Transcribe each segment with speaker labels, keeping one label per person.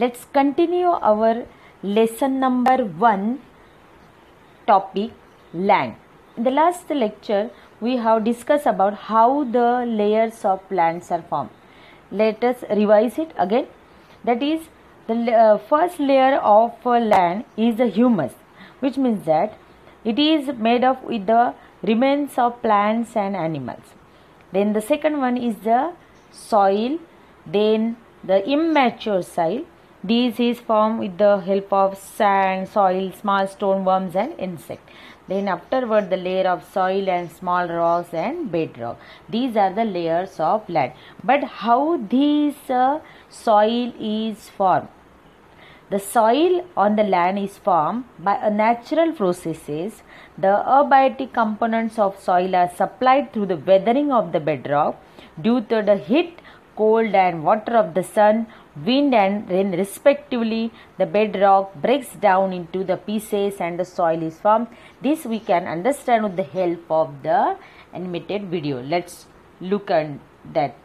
Speaker 1: Let's continue our lesson number 1, topic land. In the last lecture, we have discussed about how the layers of plants are formed. Let us revise it again. That is, the first layer of land is the humus, which means that it is made up with the remains of plants and animals. Then the second one is the soil, then the immature soil. This is formed with the help of sand, soil, small stone, worms and insects. Then afterward the layer of soil and small rocks and bedrock. These are the layers of land. But how this soil is formed? The soil on the land is formed by a natural processes. The abiotic components of soil are supplied through the weathering of the bedrock due to the heat, cold and water of the sun, wind and rain respectively. The bedrock breaks down into the pieces and the soil is formed. This we can understand with the help of the animated video. Let's look at that.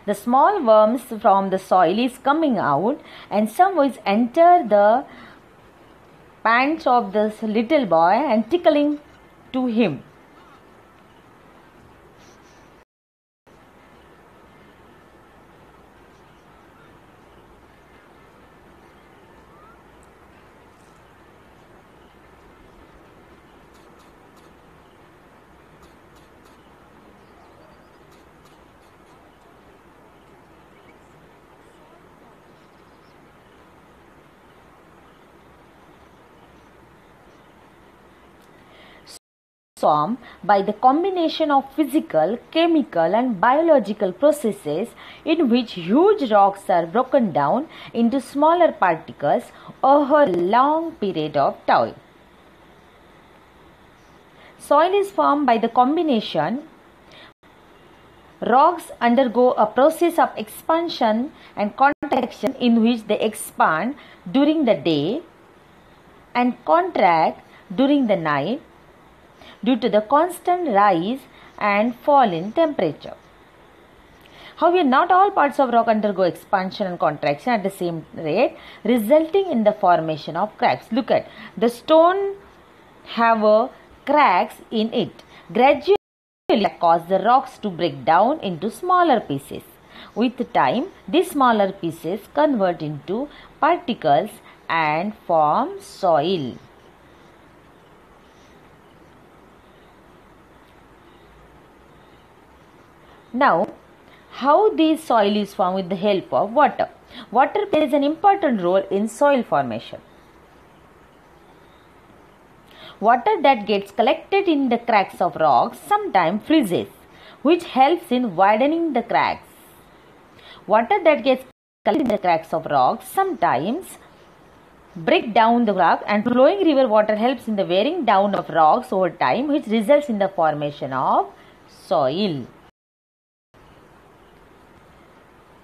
Speaker 1: The small worms from the soil is coming out and some will enter the pants of this little boy and tickling to him. Formed by the combination of physical, chemical and biological processes in which huge rocks are broken down into smaller particles over a long period of time. Soil is formed by the combination. Rocks undergo a process of expansion and contraction in which they expand during the day and contract during the night due to the constant rise and fall in temperature. However, not all parts of rock undergo expansion and contraction at the same rate, resulting in the formation of cracks. Look at the stone have cracks in it. Gradually cause the rocks to break down into smaller pieces. With time, these smaller pieces convert into particles and form soil. Now, how this soil is formed with the help of water. Water plays an important role in soil formation. Water that gets collected in the cracks of rocks sometimes freezes, which helps in widening the cracks. Water that gets collected in the cracks of rocks sometimes break down the rock, and flowing river water helps in the wearing down of rocks over time, which results in the formation of soil.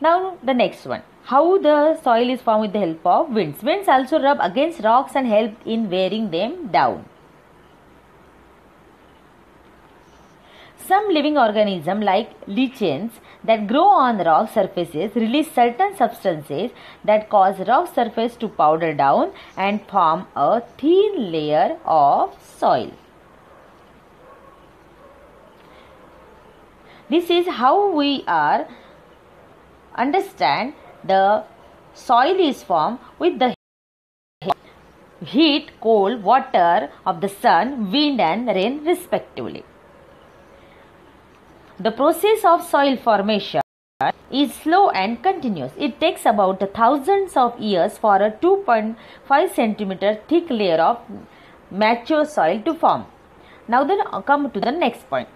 Speaker 1: Now the next one, how the soil is formed with the help of winds. Winds also rub against rocks and help in wearing them down. Some living organisms like lichens that grow on rock surfaces release certain substances that cause rock surface to powder down and form a thin layer of soil. This is how we are understand the soil is formed with the heat, cold, water of the sun, wind and rain respectively. The process of soil formation is slow and continuous. It takes about thousands of years for a 2.5 cm thick layer of mature soil to form. Now then come to the next point.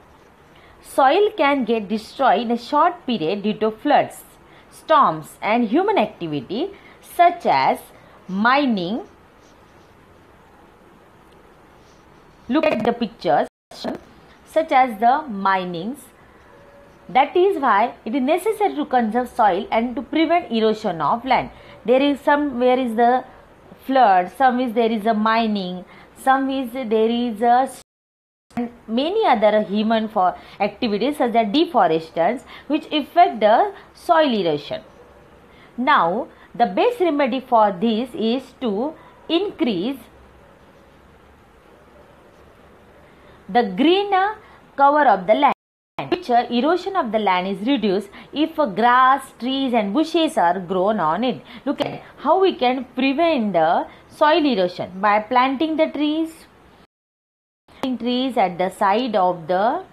Speaker 1: Soil can get destroyed in a short period due to floods, storms and human activity such as mining. Look at the pictures. such as the minings. That is why it is necessary to conserve soil and to prevent erosion of land. There is somewhere is the flood, some is there is a mining, some is there is a and many other human for activities such as deforestation which affect the soil erosion. Now the best remedy for this is to increase the green cover of the land, which erosion of the land is reduced if grass, trees and bushes are grown on it. Look at how we can prevent the soil erosion by planting the trees at the side of the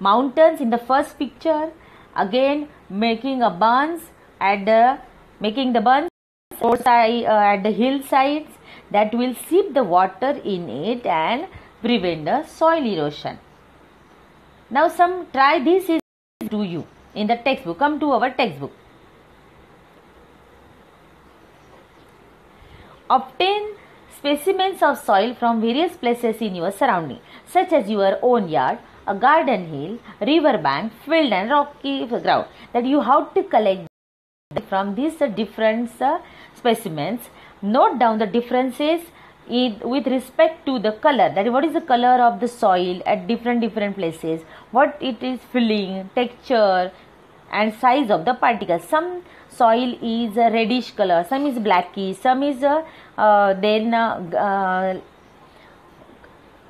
Speaker 1: mountains in the first picture, again making a bunds at the at the hillsides that will seep the water in it and prevent the soil erosion. Now some try this is to you in the textbook. Come to our textbook. Obtain specimens of soil from various places in your surrounding, such as your own yard, a garden hill, river bank, field and rocky ground. That you have to collect from these different specimens. Note down the differences with respect to the color. That is, what is the color of the soil at different places, what it is filling, texture and size of the particles. Some soil is a reddish color, some is blackish, some is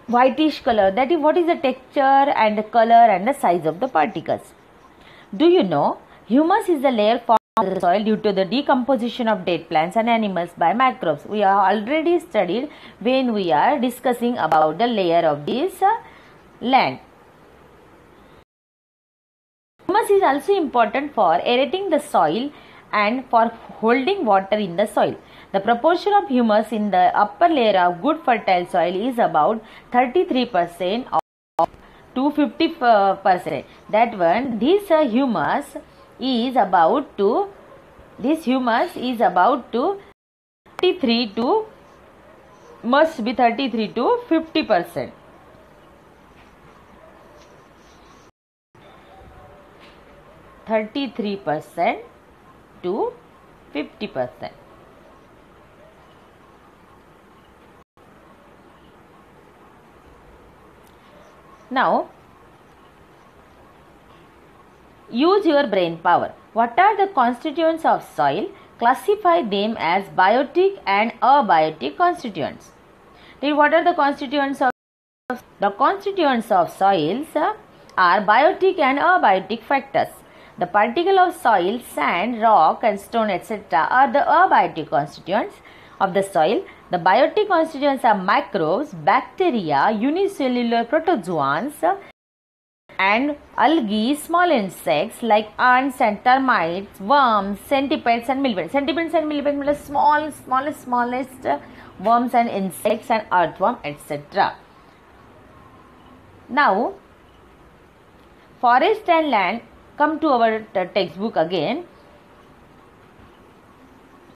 Speaker 1: whitish color. That is, what is the texture and the color and the size of the particles. Do you know humus is the layer formed in the soil due to the decomposition of dead plants and animals by microbes. We have already studied when we are discussing about the layer of this land. Humus is also important for aerating the soil and for holding water in the soil. The proportion of humus in the upper layer of good fertile soil is about 33% to 50%. That one, this humus is about to 33 to 50%. 33% to 50%. Now use your brain power. What are the constituents of soil? Classify them as biotic and abiotic constituents. Then what are the constituents of soils are biotic and abiotic factors. The particle of soil, sand, rock and stone etc. are the abiotic constituents of the soil. The biotic constituents are microbes, bacteria, unicellular protozoans and algae, small insects like ants and termites, worms, centipedes and millipedes. Centipedes and millipedes mean smallest worms and insects and earthworm etc. Now forest and land. Come to our textbook again.